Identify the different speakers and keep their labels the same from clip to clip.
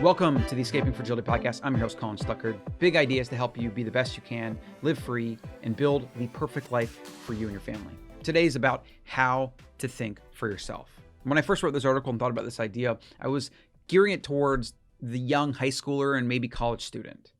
Speaker 1: Welcome to the Escaping Fragility podcast. I'm your host, Colin. Big ideas to help you be the best you can, live free, and build the perfect life for you and your family. Today is about how to think for yourself. When I first wrote this article and thought about this idea, I was gearing it towards the young high schooler and maybe college student.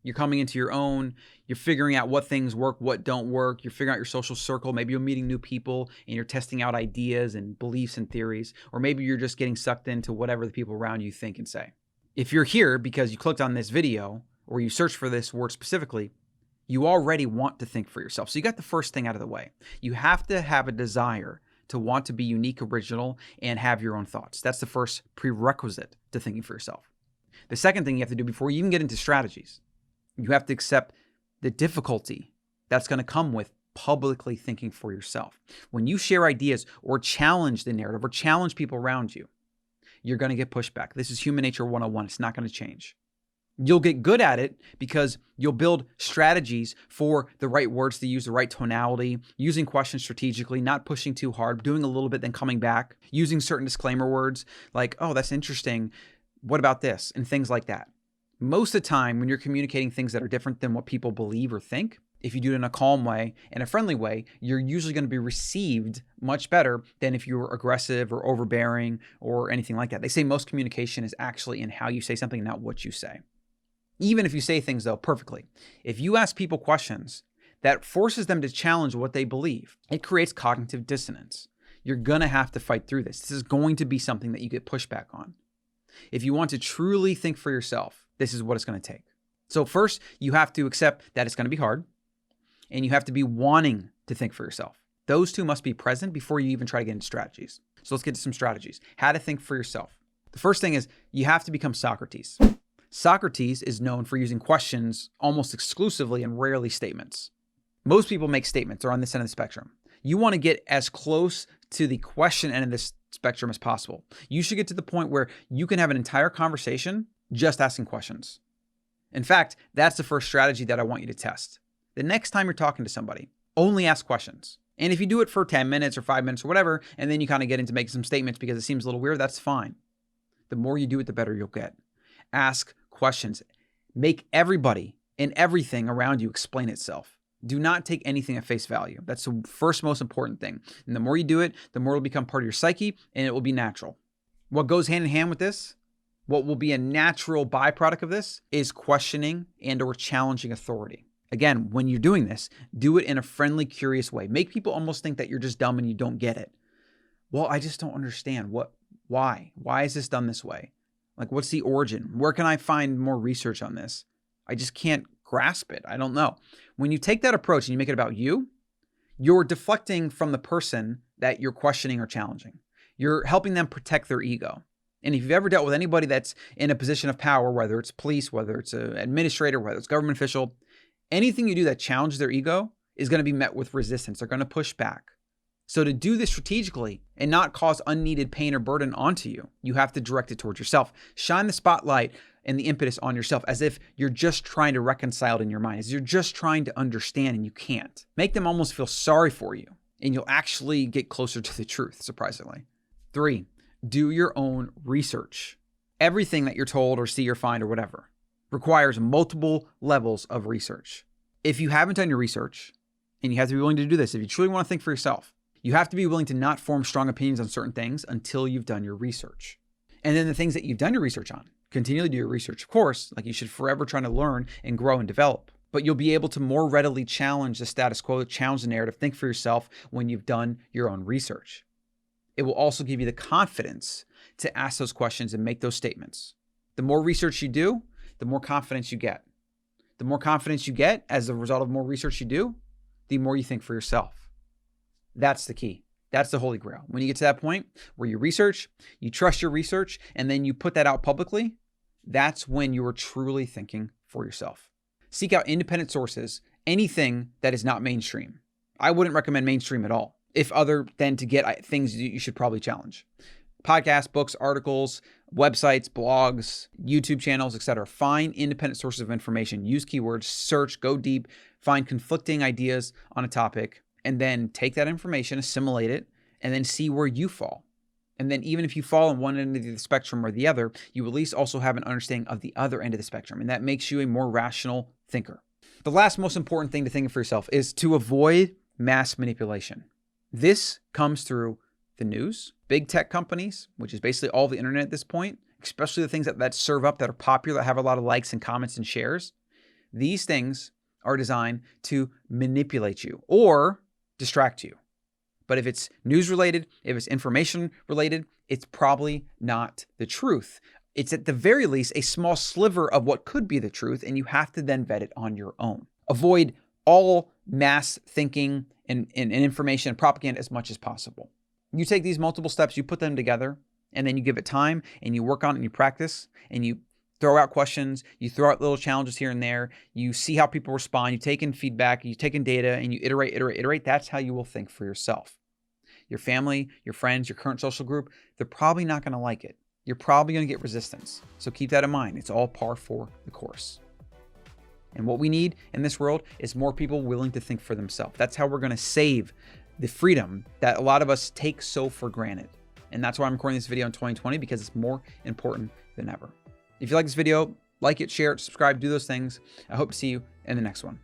Speaker 1: You're coming into your own, you're figuring out what things work, what don't work, you're figuring out your social circle, maybe you're meeting new people and you're testing out ideas and beliefs and theories, or maybe you're just getting sucked into whatever the people around you think and say. If you're here because you clicked on this video or you searched for this word specifically, you already want to think for yourself. So you got the first thing out of the way. You have to have a desire to want to be unique, original, and have your own thoughts. That's the first prerequisite to thinking for yourself. The second thing you have to do before you even get into strategies, you have to accept the difficulty that's going to come with publicly thinking for yourself. When you share ideas or challenge the narrative or challenge people around you, you're going to get pushback. This is human nature 101. It's not going to change. You'll get good at it because you'll build strategies for the right words to use, the right tonality, using questions strategically, not pushing too hard, doing a little bit, then coming back, using certain disclaimer words like, oh, that's interesting. What about this? And things like that. Most of the time when you're communicating things that are different than what people believe or think, if you do it in a calm way and a friendly way, you're usually going to be received much better than if you're aggressive or overbearing or anything like that. They say most communication is actually in how you say something, not what you say. Even if you say things, though, perfectly. If you ask people questions that forces them to challenge what they believe, it creates cognitive dissonance. You're going to have to fight through this. This is going to be something that you get pushback on. If you want to truly think for yourself, this is what it's going to take. So first, you have to accept that it's going to be hard, and you have to be wanting to think for yourself. Those two must be present before you even try to get into strategies. So let's get to some strategies. How to think for yourself. The first thing is you have to become Socrates. Socrates is known for using questions almost exclusively and rarely statements. Most people make statements or on this end of the spectrum. You want to get as close to the question end of this spectrum as possible. You should get to the point where you can have an entire conversation just asking questions. In fact, that's the first strategy that I want you to test. The next time you're talking to somebody, only ask questions. And if you do it for 10 minutes or 5 minutes or whatever, and then you kind of get into making some statements because it seems a little weird, that's fine. The more you do it, the better you'll get. Ask questions. Make everybody and everything around you explain itself. Do not take anything at face value. That's the first most important thing. And the more you do it, the more it'll become part of your psyche and it will be natural. What goes hand in hand with this, what will be a natural byproduct of this, is questioning and or challenging authority. Again, when you're doing this, do it in a friendly, curious way. Make people almost think that you're just dumb and you don't get it. Well, I just don't understand. Why? Why is this done this way? Like, what's the origin? Where can I find more research on this? I just can't grasp it. I don't know. When you take that approach and you make it about you, you're deflecting from the person that you're questioning or challenging. You're helping them protect their ego. And if you've ever dealt with anybody that's in a position of power, whether it's police, whether it's an administrator, whether it's government official, anything you do that challenges their ego is going to be met with resistance. They're going to push back. So to do this strategically and not cause unneeded pain or burden onto you, you have to direct it towards yourself. Shine the spotlight and the impetus on yourself as if you're just trying to reconcile it in your mind, as you're just trying to understand and you can't. Make them almost feel sorry for you and you'll actually get closer to the truth, surprisingly. 3, do your own research. Everything that you're told or see or find or whatever requires multiple levels of research. If you haven't done your research, and you have to be willing to do this, if you truly want to think for yourself, you have to be willing to not form strong opinions on certain things until you've done your research. And then the things that you've done your research on, continually do your research. Of course, like you should forever try to learn and grow and develop, but you'll be able to more readily challenge the status quo, challenge the narrative, think for yourself when you've done your own research. It will also give you the confidence to ask those questions and make those statements. The more research you do, the more confidence you get. The more confidence you get as a result of more research you do, the more you think for yourself. That's the key. That's the holy grail. When you get to that point where you research, you trust your research, and then you put that out publicly, that's when you are truly thinking for yourself. Seek out independent sources, anything that is not mainstream. I wouldn't recommend mainstream at all, if other than to get things you should probably challenge. Podcasts, books, articles, websites, blogs, YouTube channels, etc. Find independent sources of information. Use keywords, search, go deep, find conflicting ideas on a topic, and then take that information, assimilate it, and then see where you fall. And then even if you fall on one end of the spectrum or the other, you at least also have an understanding of the other end of the spectrum. And that makes you a more rational thinker. The last most important thing to think for yourself is to avoid mass manipulation. This comes through the news, big tech companies, which is basically all the internet at this point, especially the things that serve up that are popular, that have a lot of likes and comments and shares. These things are designed to manipulate you or distract you. But if it's news related, if it's information related, it's probably not the truth. It's at the very least a small sliver of what could be the truth, and you have to then vet it on your own. Avoid all mass thinking and information and propaganda as much as possible. You take these multiple steps, you put them together, and then you give it time, and you work on it, and you practice, and you throw out questions, you throw out little challenges here and there, you see how people respond, you take in feedback, you take in data, and you iterate. That's how you will think for yourself. Your family, your friends, your current social group, they're probably not going to like it. You're probably going to get resistance. So keep that in mind. It's all par for the course. And what we need in this world is more people willing to think for themselves. That's how we're going to save the freedom that a lot of us take so for granted. And that's why I'm recording this video in 2020, because it's more important than ever. If you like this video, like it, share it, subscribe, do those things. I hope to see you in the next one.